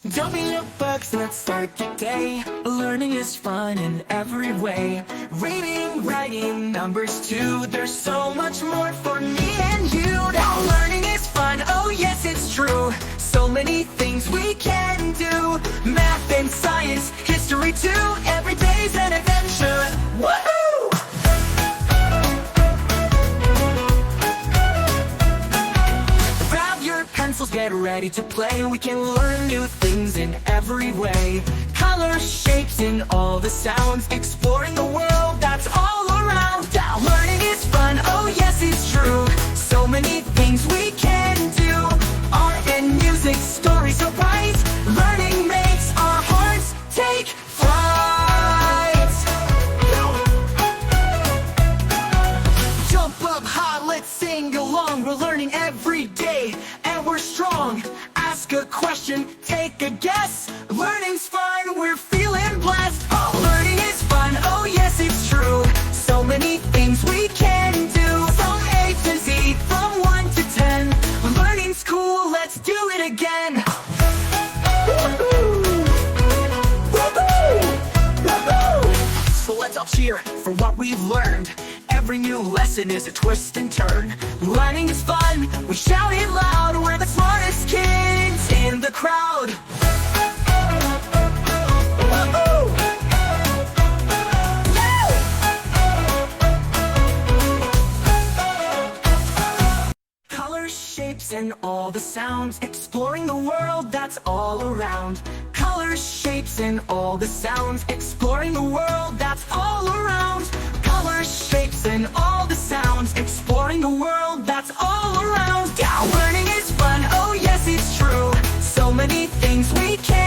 Don't be no bugs, let's start the day. Learning is fun in every way. Reading, writing, numbers too. There's so much more for me and you. Now learning is fun, oh yes it's true. So many things we can do. Math and science, history too. Every day's an adventure. Woohoo! Grab your pencils, get ready to play. We can learn new things in every way. Colors, shapes, and all the sounds. Exploring the world that's all around. Now learning is fun, oh yes it's true. So many things we can do. Art and music, stories so bright. Learning makes our hearts take flight. Jump up high, let's sing along. We're learning every day, and we're strong. Ask a question, take a guess. Learning's fun, we're feeling blessed. Oh, learning is fun, oh yes it's true. So many things we can do. From A to Z, from 1 to 10. Learning's cool, let's do it again. Woo-hoo! Woo-hoo! Woo-hoo! So let's all cheer for what we've learned. Every new lesson is a twist and turn. Learning is fun, we shout it loud. We're the smartest kids in the crowd. Woo-hoo! Colors, shapes, and all the sounds. Exploring the world that's all around. Colors, shapes, and all the sounds. Exploring the world that's all around. Colors, shapes, and all the sounds. Exploring the world that's all around. Yeah, learning is fun, oh yes it's true. So many things we can